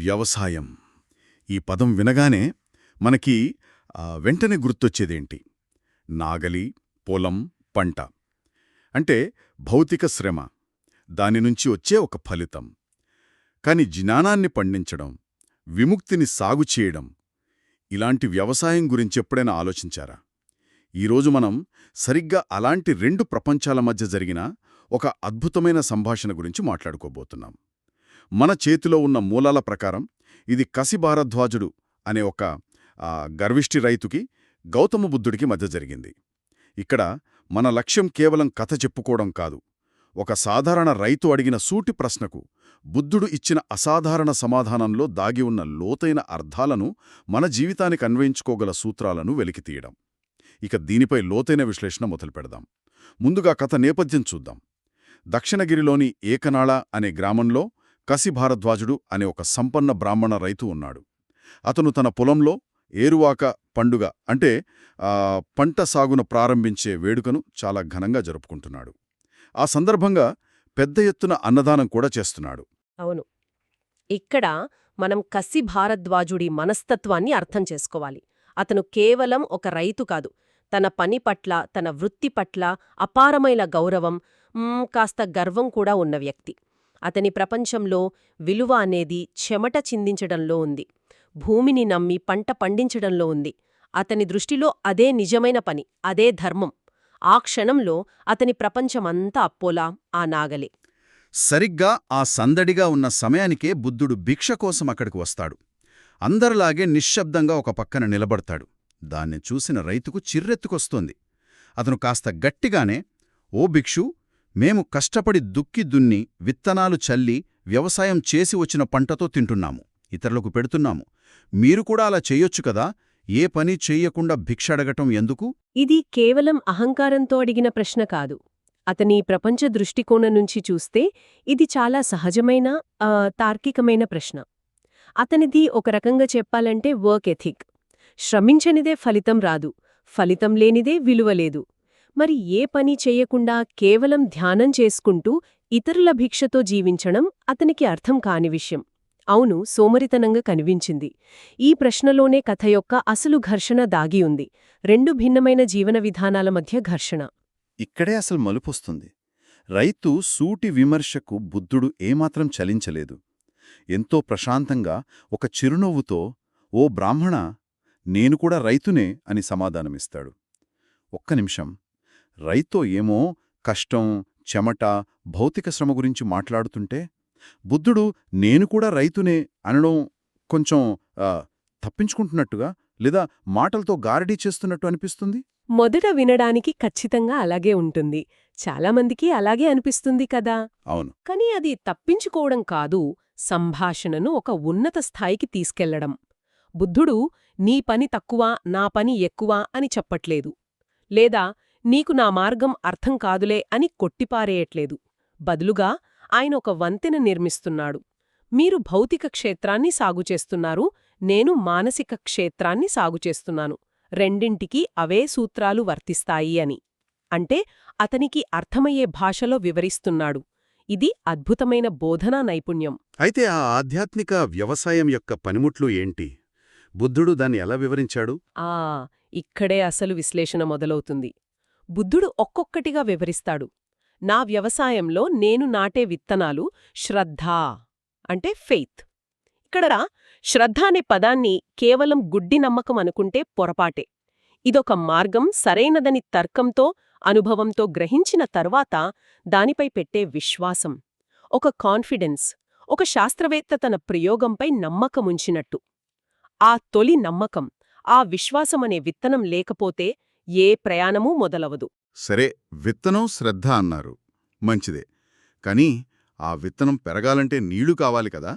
వ్యవసాయం ఈ పదం వినగానే మనకి వెంటనే గుర్తొచ్చేదేంటి? నాగలి, పొలం, పంట. అంటే భౌతిక శ్రమ, దానినుంచి వచ్చే ఒక ఫలితం. కాని జ్ఞానాన్ని పండించడం, విముక్తిని సాగు చేయడం, ఇలాంటి వ్యవసాయం గురించెప్పుడైనా ఆలోచించారా? ఈరోజు మనం సరిగ్గా అలాంటి రెండు ప్రపంచాల మధ్య జరిగిన ఒక అద్భుతమైన సంభాషణ గురించి మాట్లాడుకోబోతున్నాం. మన చేతిలో ఉన్న మూలాల ప్రకారం ఇది కసి భారద్వాజుడు అనే ఒక గర్విష్టి రైతుకి గౌతమ బుద్ధుడికి మధ్య జరిగింది. ఇక్కడ మన లక్ష్యం కేవలం కథ చెప్పుకోవడం కాదు. ఒక సాధారణ రైతు అడిగిన సూటి ప్రశ్నకు బుద్ధుడు ఇచ్చిన అసాధారణ సమాధానంలో దాగి ఉన్న లోతైన అర్థాలను, మన జీవితానికి అన్వయించుకోగల సూత్రాలను వెలికితీయడం. ఇక దీనిపై లోతైన విశ్లేషణ మొదలుపెడదాం. ముందుగా కథ నేపథ్యం చూద్దాం. దక్షిణగిరిలోని ఏకనాళ అనే గ్రామంలో కసి భారద్వాజుడు అనే ఒక సంపన్న బ్రాహ్మణ రైతు ఉన్నాడు. అతను తన పొలంలో ఏరువాక పండుగ అంటే పంట సాగును ప్రారంభించే వేడుకను చాలా ఘనంగా జరుపుకుంటున్నాడు. ఆ సందర్భంగా పెద్ద ఎత్తున అన్నదానం కూడా చేస్తున్నాడు. అవును, ఇక్కడ మనం కసి భారద్వాజుడి మనస్తత్వాన్ని అర్థం చేసుకోవాలి. అతను కేవలం ఒక రైతు కాదు, తన పని పట్ల, తన వృత్తి పట్ల అపారమైన గౌరవం, కాస్త గర్వం కూడా ఉన్న వ్యక్తి. అతని ప్రపంచంలో విలువ అనేది చెమట చిందించడంలో ఉంది, భూమిని నమ్మి పంట పండించడంలో ఉంది. అతని దృష్టిలో అదే నిజమైన పని, అదే ధర్మం. ఆ క్షణంలో అతని ప్రపంచమంతా అప్పోలా ఆ నాగలే. సరిగ్గా ఆ సందడిగా ఉన్న సమయానికే బుద్ధుడు భిక్ష కోసం అక్కడికి వస్తాడు. అందరిలాగే నిశ్శబ్దంగా ఒక పక్కన నిలబడతాడు. దాన్ని చూసిన రైతుకు చిర్రెత్తుకొస్తోంది. అతను కాస్త గట్టిగానే, ఓ భిక్షు, మేము కష్టపడి దుక్కి దున్ని, విత్తనాలు చల్లి, వ్యవసాయం చేసి వచ్చిన పంటతో తింటున్నాము, ఇతరులకు పెడుతున్నాము. మీరు కూడా అలా చెయ్యొచ్చు కదా, ఏ పని చెయ్యకుండా భిక్ష అడగటం ఎందుకు? ఇది కేవలం అహంకారంతో అడిగిన ప్రశ్న కాదు. అతని ప్రపంచ దృష్టికోణం నుంచి చూస్తే ఇది చాలా సహజమైన, తార్కికమైన ప్రశ్న. అతనిది ఒక రకంగా చెప్పాలంటే వర్క్ ఎథిక్. శ్రమించనిదే ఫలితం రాదు, ఫలితం లేనిదే విలువలేదు. మరి ఏ పని చెయ్యకుండా కేవలం ధ్యానం చేసుకుంటూ ఇతరుల భిక్షతో జీవించడం అతనికి అర్థం కాని విషయం. అవును, సోమరితనంగా కనిపించింది. ఈ ప్రశ్నలోనే కథ యొక్క అసలు ఘర్షణ దాగి ఉంది. రెండు భిన్నమైన జీవన విధానాల మధ్య ఘర్షణ. ఇక్కడే అసలు మలుపొస్తుంది. రైతు సూటి విమర్శకు బుద్ధుడు ఏమాత్రం చలించలేదు. ఎంతో ప్రశాంతంగా ఒక చిరునవ్వుతో, ఓ బ్రాహ్మణ, నేను కూడా రైతునే అని సమాధానమిస్తాడు. ఒక్క నిమిషం, రైతో ఏమో కష్టం, చెమట, భౌతిక శ్రమ గురించి మాట్లాడుతుంటే బుద్ధుడు నేను కూడా రైతునే అనడం కొంచెం తప్పించుకుంటున్నట్టుగా, లేదా మాటలతో గారడీ చేస్తున్నట్టు అనిపిస్తుంది. మొదట వినడానికి ఖచ్చితంగా అలాగే ఉంటుంది. చాలామందికి అలాగే అనిపిస్తుంది కదా. అవును. కాని అది తప్పించుకోవడం కాదు, సంభాషణను ఒక ఉన్నత స్థాయికి తీసుకెళ్లడం. బుద్ధుడు నీ పని తక్కువ, నా పని ఎక్కువ అని చెప్పట్లేదు. లేదా నీకు నా మార్గం అర్థం కాదులే అని కొట్టిపారేయట్లేదు. బదులుగా ఆయన ఒక వంతెన నిర్మిస్తున్నాడు. మీరు భౌతిక క్షేత్రాన్ని సాగుచేస్తున్నారు, నేను మానసిక క్షేత్రాన్ని సాగుచేస్తున్నాను. రెండింటికీ అవే సూత్రాలు వర్తిస్తాయి అని. అంటే అతనికి అర్థమయ్యే భాషలో వివరిస్తున్నాడు. ఇది అద్భుతమైన బోధనా నైపుణ్యం. అయితే ఆ ఆధ్యాత్మిక వ్యవసాయం యొక్క పనిముట్లు ఏంటి? బుద్ధుడు దాన్ని ఎలా వివరించాడు? ఇక్కడే అసలు విశ్లేషణ మొదలవుతుంది. బుద్ధుడు ఒక్కొక్కటిగా వివరిస్తాడు. నా వ్యవసాయంలో నేను నాటే విత్తనాలు శ్రద్ధ అంటే ఫెయిత్. ఇక్కడ శ్రద్ధ అనే పదాన్ని కేవలం గుడ్డి నమ్మకం అనుకుంటే పొరపాటే. ఇదొక మార్గం, సరైనదని తర్కంతో, అనుభవంతో గ్రహించిన తర్వాత దానిపై పెట్టే విశ్వాసం, ఒక కాన్ఫిడెన్స్. ఒక శాస్త్రవేత్త తన ప్రయోగంపై నమ్మకముంచినట్టు. ఆ తొలి నమ్మకం, ఆ విశ్వాసమనే విత్తనం లేకపోతే ఏ ప్రయాణమూ మొదలవదు. సరే, విత్తనం శ్రద్ధ అన్నారు, మంచిదే. కానీ ఆ విత్తనం పెరగాలంటే నీళ్లు కావాలి కదా.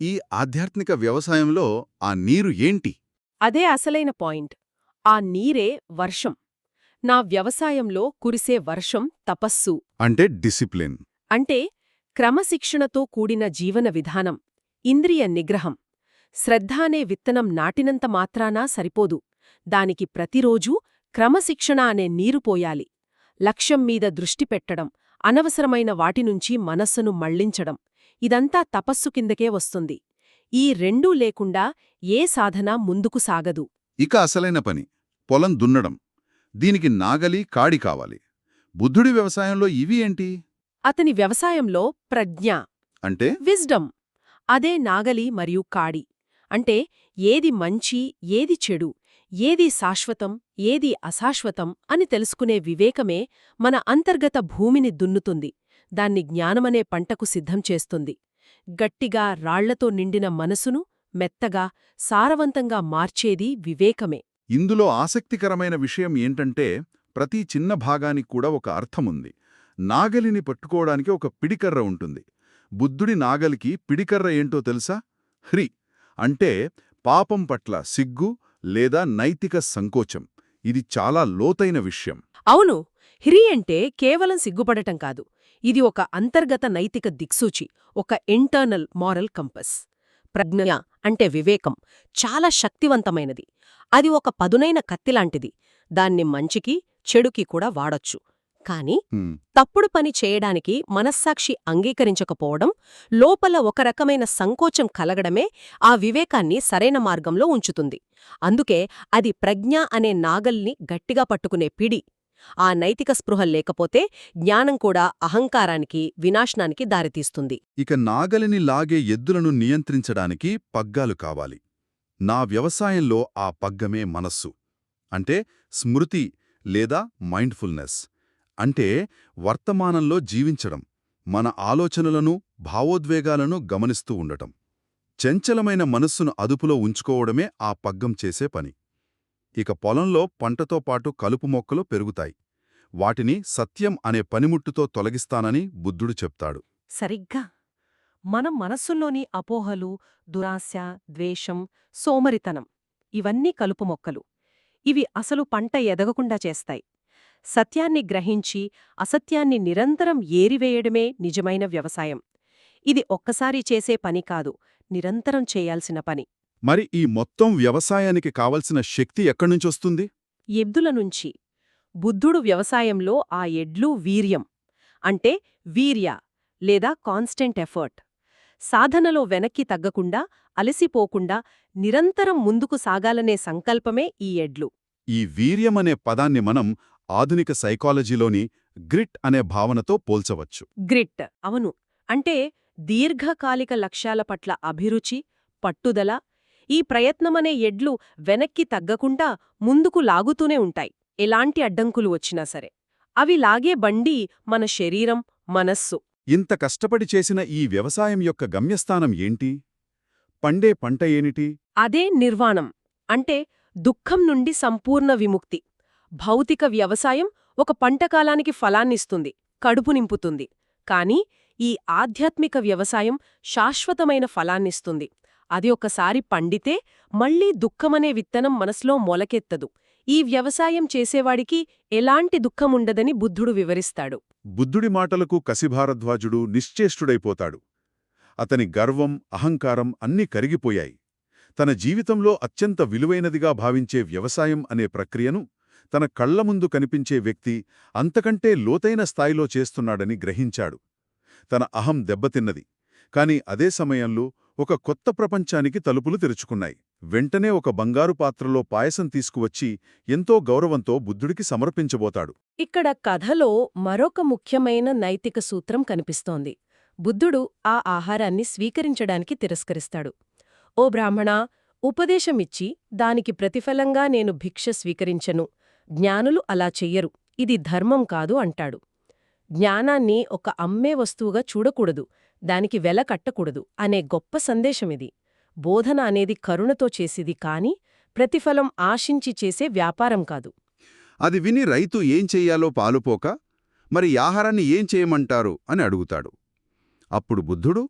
ఈ ఆధ్యాత్మిక వ్యవసాయంలో ఆ నీరు ఏంటి? అదే అసలైన పాయింట్. ఆ నీరే వర్షం. నా వ్యవసాయంలో కురిసే వర్షం తపస్సు. అంటే డిసిప్లిన్. అంటే క్రమశిక్షణతో కూడిన జీవన విధానం, ఇంద్రియ నిగ్రహం. శ్రద్ధ అనే విత్తనం నాటినంత మాత్రానా సరిపోదు. దానికి ప్రతిరోజూ క్రమశిక్షణ అనే నీరు పోయాలి. లక్ష్యం మీద దృష్టి పెట్టడం, అనవసరమైన వాటినుంచి మనస్సును మళ్లించడం, ఇదంతా తపస్సు కిందకే వస్తుంది. ఈ రెండూ లేకుండా ఏ సాధన ముందుకు సాగదు. ఇక అసలైన పని పొలం దున్నడం. దీనికి నాగలి, కాడి కావాలి. బుద్ధుడి వ్యవసాయంలో ఇవి ఏంటి? అతని వ్యవసాయంలో ప్రజ్ఞ, అంటే విజ్డమ్, అదే నాగలి మరియు కాడి. అంటే ఏది మంచి, ఏది చెడు, ఏది శాశ్వతం, ఏది అశాశ్వతం అని తెలుసుకునే వివేకమే మన అంతర్గత భూమిని దున్నుతుంది, దాన్ని జ్ఞానమనే పంటకు సిద్ధం చేస్తుంది. గట్టిగా రాళ్లతో నిండిన మనసును మెత్తగా, సారవంతంగా మార్చేది వివేకమే. ఇందులో ఆసక్తికరమైన విషయం ఏంటంటే ప్రతి చిన్న భాగానికి కూడా ఒక అర్థముంది. నాగలిని పట్టుకోవడానికి ఒక పిడికర్ర ఉంటుంది. బుద్ధుడి నాగలికి పిడికర్ర ఏంటో తెలుసా? హ్రి అంటే పాపం పట్ల సిగ్గు లేదా నైతిక సంకోచం. ఇది చాలా లోతైన విషయం. అవును, హ్రీ అంటే కేవలం సిగ్గుపడటం కాదు. ఇది ఒక అంతర్గత నైతిక దిక్సూచి, ఒక ఇంటర్నల్ మారల్ కంపస్. ప్రజ్ఞ అంటే వివేకం చాలా శక్తివంతమైనది. అది ఒక పదునైన కత్తిలాంటిది. దాన్ని మంచికి, చెడుకి కూడా వాడొచ్చు. కాని తప్పుడు పని చేయడానికి మనస్సాక్షి అంగీకరించకపోవడం, లోపల ఒక రకమైన సంకోచం కలగడమే ఆ వివేకాన్ని సరైన మార్గంలో ఉంచుతుంది. అందుకే అది ప్రజ్ఞ అనే నాగల్ని గట్టిగా పట్టుకునే పిడి. ఆ నైతిక స్పృహ లేకపోతే జ్ఞానం కూడా అహంకారానికి, వినాశనానికి దారితీస్తుంది. ఇక నాగలిని లాగే ఎద్దులను నియంత్రించడానికి పగ్గాలు కావాలి. నా వ్యవసాయంలో ఆ పగ్గమే మనస్సు. అంటే స్మృతి లేదా మైండ్ఫుల్నెస్. అంటే వర్తమానంలో జీవించడం, మన ఆలోచనలను, భావోద్వేగాలను గమనిస్తూ ఉండటం. చంచలమైన మనస్సును అదుపులో ఉంచుకోవడమే ఆ పగ్గం చేసే పని. ఇక పొలంలో పంటతో పాటు కలుపు మొక్కలు పెరుగుతాయి. వాటిని సత్యం అనే పనిముట్టుతో తొలగిస్తానని బుద్ధుడు చెప్తాడు. సరిగ్గా మనం మనస్సుల్లోని అపోహలు, దురాశ, ద్వేషం, సోమరితనం ఇవన్నీ కలుపు మొక్కలు. ఇవి అసలు పంట ఎదగకుండా చేస్తాయి. సత్యాన్ని గ్రహించి అసత్యాన్ని నిరంతరం ఏరివేయడమే నిజమైన వ్యవసాయం. ఇది ఒక్కసారి చేసే పని కాదు, నిరంతరం చేయాల్సిన పని. మరి ఈ మొత్తం వ్యవసాయానికి కావలసిన శక్తి ఎక్కడ్నుంచొస్తుంది? ఎద్దుల నుంచి. బుద్ధుడు వ్యవసాయంలో ఆ ఎడ్లు వీర్యం, అంటే వీర్య లేదా కాన్స్టెంట్ ఎఫర్ట్. సాధనలో వెనక్కి తగ్గకుండా, అలసిపోకుండా నిరంతరం ముందుకు సాగాలనే సంకల్పమే ఈ ఎడ్లు. ఈ వీర్యమనే పదాన్ని మనం ఆధునిక సైకాలజీలోని గ్రిట్ అనే భావనతో పోల్చవచ్చు. గ్రిట్, అవును. అంటే దీర్ఘకాలిక లక్ష్యాల పట్ల అభిరుచి, పట్టుదల. ఈ ప్రయత్నమనే ఎడ్లు వెనక్కి తగ్గకుండా ముందుకు లాగుతూనే ఉంటాయి, ఎలాంటి అడ్డంకులు వచ్చినా సరే. అవి లాగే బండి మన శరీరం, మనస్సు. ఇంత కష్టపడి చేసిన ఈ వ్యవసాయం యొక్క గమ్యస్థానం ఏంటి? పండే పంట ఏమిటి? అదే నిర్వాణం, అంటే దుఃఖం నుండి సంపూర్ణ విముక్తి. భౌతిక వ్యవసాయం ఒక పంటకాలానికి ఫలాన్నిస్తుంది, కడుపు నింపుతుంది. కాని ఈ ఆధ్యాత్మిక వ్యవసాయం శాశ్వతమైన ఫలాన్నిస్తుంది. అది ఒకసారి పండితే మళ్లీ దుఃఖమనే విత్తనం మనసులో మొలకెత్తదు. ఈ వ్యవసాయం చేసేవాడికి ఎలాంటి దుఃఖముండదని బుద్ధుడు వివరిస్తాడు. బుద్ధుడి మాటలకు కసిభారద్వాజుడు నిశ్చేష్టుడైపోతాడు. అతని గర్వం, అహంకారం అన్నీ కరిగిపోయాయి. తన జీవితంలో అత్యంత విలువైనదిగా భావించే వ్యవసాయం అనే ప్రక్రియను తన కళ్ల ముందు కనిపించే వ్యక్తి అంతకంటే లోతైన స్థాయిలో చేస్తున్నాడని గ్రహించాడు. తన అహం దెబ్బతిన్నది. కాని అదే సమయంలో ఒక కొత్త ప్రపంచానికి తలుపులు తెరుచుకున్నాయి. వెంటనే ఒక బంగారు పాత్రలో పాయసం తీసుకువచ్చి ఎంతో గౌరవంతో బుద్ధుడికి సమర్పించబోతాడు. ఇక్కడ కథలో మరొక ముఖ్యమైన నైతిక సూత్రం కనిపిస్తోంది. బుద్ధుడు ఆ ఆహారాన్ని స్వీకరించడానికి తిరస్కరిస్తాడు. ఓ బ్రాహ్మణా, ఉపదేశమిచ్చి దానికి ప్రతిఫలంగా నేను భిక్ష స్వీకరించను. జ్ఞానులు అలా చెయ్యరు, ఇది ధర్మం కాదు అంటాడు. జ్ఞానాన్ని ఒక అమ్మే వస్తువుగా చూడకూడదు, దానికి వెల కట్టకూడదు అనే గొప్ప సందేశమిది. బోధన అనేది కరుణతో చేసేది కాని ప్రతిఫలం ఆశించి చేసే వ్యాపారం కాదు. అది విని రైతు ఏం చెయ్యాలో పాలుపోక, మరి ఆహారాన్ని ఏం చేయమంటారు అని అడుగుతాడు. అప్పుడు బుద్ధుడు,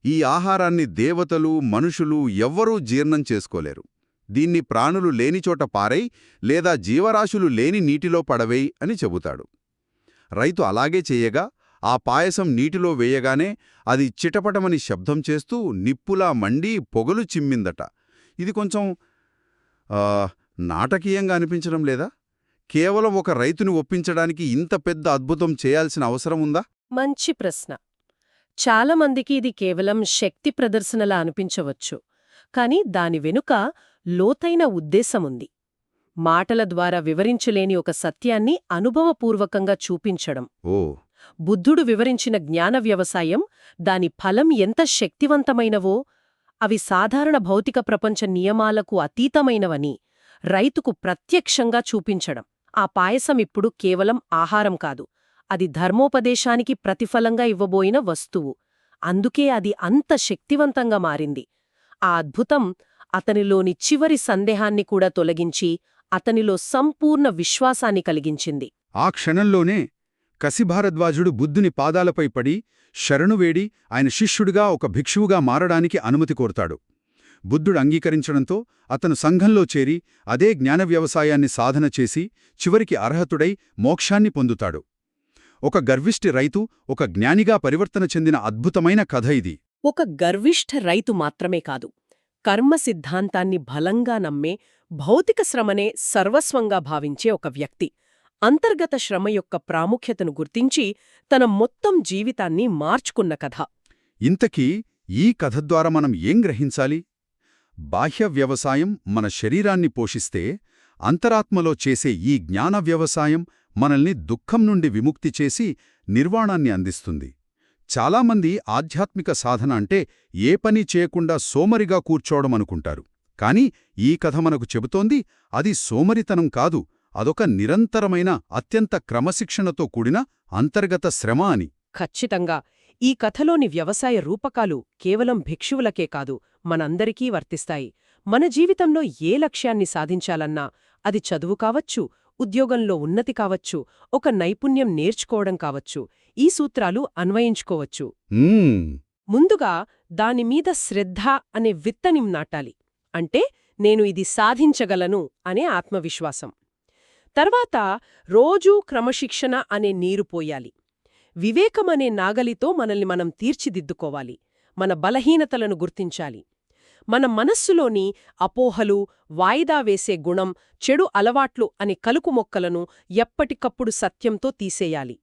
ఈ ఆహారాన్ని దేవతలు, మనుషులు ఎవ్వరూ జీర్ణం చేసుకోలేరు. దీన్ని ప్రాణులు లేనిచోట పారై లేదా జీవరాశులు లేని నీటిలో పడవేయ్ అని చెబుతాడు. రైతు అలాగే చేయగా ఆ పాయసం నీటిలో వేయగానే అది చిటపటమని శబ్దం చేస్తూ నిప్పులా మండి పొగలు చిమ్మిందట. ఇది కొంచెం నాటకీయంగా అనిపించడం లేదా? కేవలం ఒక రైతుని ఒప్పించడానికి ఇంత పెద్ద అద్భుతం చేయాల్సిన అవసరం ఉందా? మంచి ప్రశ్న. చాలామందికి ఇది కేవలం శక్తి ప్రదర్శనలా అనిపించవచ్చు, కాని దాని వెనుక లోతైన ఉద్దేశముంది. మాటల ద్వారా వివరించలేని ఒక సత్యాన్ని అనుభవపూర్వకంగా చూపించడం. ఓ బుద్ధుడు వివరించిన జ్ఞాన వ్యవసాయం, దాని ఫలం ఎంత శక్తివంతమైనవో, అవి సాధారణ భౌతిక ప్రపంచ నియమాలకు అతీతమైనవని రైతుకు ప్రత్యక్షంగా చూపించడం. ఆ పాయసం ఇప్పుడు కేవలం ఆహారం కాదు, అది ధర్మోపదేశానికి ప్రతిఫలంగా ఇవ్వబోయిన వస్తువు. అందుకే అది అంత శక్తివంతంగా మారింది. ఆ అద్భుతం అతనిలోని చివరి సందేహాన్ని కూడా తొలగించి అతనిలో సంపూర్ణ విశ్వాసాన్ని కలిగించింది. ఆ క్షణంలోనే కసిభారద్వాజుడు బుద్ధుని పాదాలపై పడి శరణువేడి ఆయన శిష్యుడిగా ఒక భిక్షువుగా మారడానికి అనుమతి కోరతాడు. బుద్ధుడు అంగీకరించడంతో అతను సంఘంలో చేరి అదే జ్ఞాన వ్యవసాయాన్ని సాధన చేసి చివరికి అర్హతుడై మోక్షాన్ని పొందుతాడు. ఒక గర్విష్టి రైతు ఒక జ్ఞానిగా పరివర్తన చెందిన అద్భుతమైన కథ ఇది. ఒక గర్విష్ఠ రైతు మాత్రమే కాదు, కర్మ సిద్ధాంతాన్ని బలంగా నమ్మే, భౌతిక శ్రమనే సర్వస్వంగా భావించే ఒక వ్యక్తి అంతర్గత శ్రమ యొక్క ప్రాముఖ్యతను గుర్తించి తన మొత్తం జీవితాన్ని మార్చుకున్న కథ. ఇంతకీ ఈ కథ ద్వారా మనం ఏం గ్రహించాలి? బాహ్య వ్యవసాయం మన శరీరాన్ని పోషిస్తే, అంతరాత్మలో చేసే ఈ జ్ఞాన వ్యవసాయం మనల్ని దుఃఖం నుండి విముక్తి చేసి నిర్వాణాన్ని అందిస్తుంది. చాలామంది ఆధ్యాత్మిక సాధన అంటే ఏ పని చేయకుండా సోమరిగా కూర్చోవడం అనుకుంటారు. కాని ఈ కథ మనకు చెబుతోంది అది సోమరితనం కాదు, అదొక నిరంతరమైన అత్యంత క్రమశిక్షణతో కూడిన అంతర్గత శ్రమ అని. ఖచ్చితంగా ఈ కథలోని వ్యవసాయ రూపకాలు కేవలం భిక్షువులకే కాదు, మనందరికీ వర్తిస్తాయి. మన జీవితంలో ఏ లక్ష్యాన్ని సాధించాలన్నా, అది చదువు కావచ్చు, ఉద్యోగంలో ఉన్నతి కావచ్చు, ఒక నైపుణ్యం నేర్చుకోవడం కావచ్చు, ఈ సూత్రాలు అన్వయించుకోవచ్చు. ముందుగా దానిమీద శ్రద్ధ అనే విత్తనం నాటాలి. అంటే నేను ఇది సాధించగలను అనే ఆత్మవిశ్వాసం. తర్వాత రోజూ క్రమశిక్షణ అనే నీరు పోయాలి. వివేకమనే నాగలితో మనల్ని మనం తీర్చిదిద్దుకోవాలి. మన బలహీనతలను గుర్తించాలి. మన మనస్సులోని అపోహలు, వాయిదా వేసే గుణం, చెడు అలవాట్లు అనే కలుపు మొక్కలను ఎప్పటికప్పుడు సత్యంతో తీసేయాలి.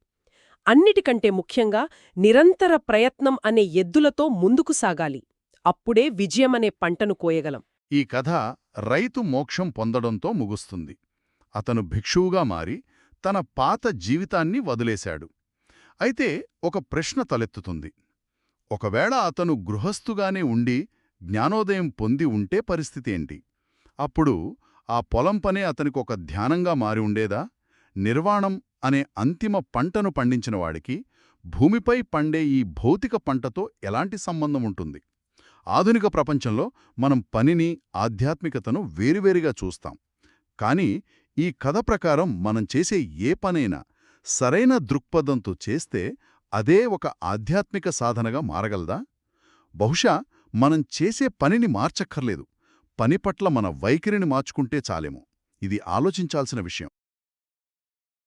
అన్నిటికంటే ముఖ్యంగా నిరంతర ప్రయత్నం అనే ఎద్దులతో ముందుకు సాగాలి. అప్పుడే విజయమనే పంటను కోయగలం. ఈ కథ రైతు మోక్షం పొందడంతో ముగుస్తుంది. అతను భిక్షువుగా మారి తన పాత జీవితాన్ని వదిలేశాడు. అయితే ఒక ప్రశ్న తలెత్తుతుంది. ఒకవేళ అతను గృహస్థుగానే ఉండి జ్ఞానోదయం పొంది ఉంటే పరిస్థితి ఏంటి? అప్పుడు ఆ పొలం పనే అతనికొక ధ్యానంగా మారి ఉండేదా? నిర్వాణం అనే అంతిమ పంటను పండించినవాడికి భూమిపై పండే ఈ భౌతిక పంటతో ఎలాంటి సంబంధం ఉంటుంది? ఆధునిక ప్రపంచంలో మనం పనిని, ఆధ్యాత్మికతను వేరువేరుగా చూస్తాం. కానీ ఈ కథ ప్రకారం మనం చేసే ఏ పనైనా సరైన దృక్పథంతో చేస్తే అదే ఒక ఆధ్యాత్మిక సాధనగా మారగలదా? బహుశా మనం చేసే పనిని మార్చక్కర్లేదు, పని పట్ల మన వైఖరిని మార్చుకుంటే చాలేమో. ఇది ఆలోచించాల్సిన విషయం.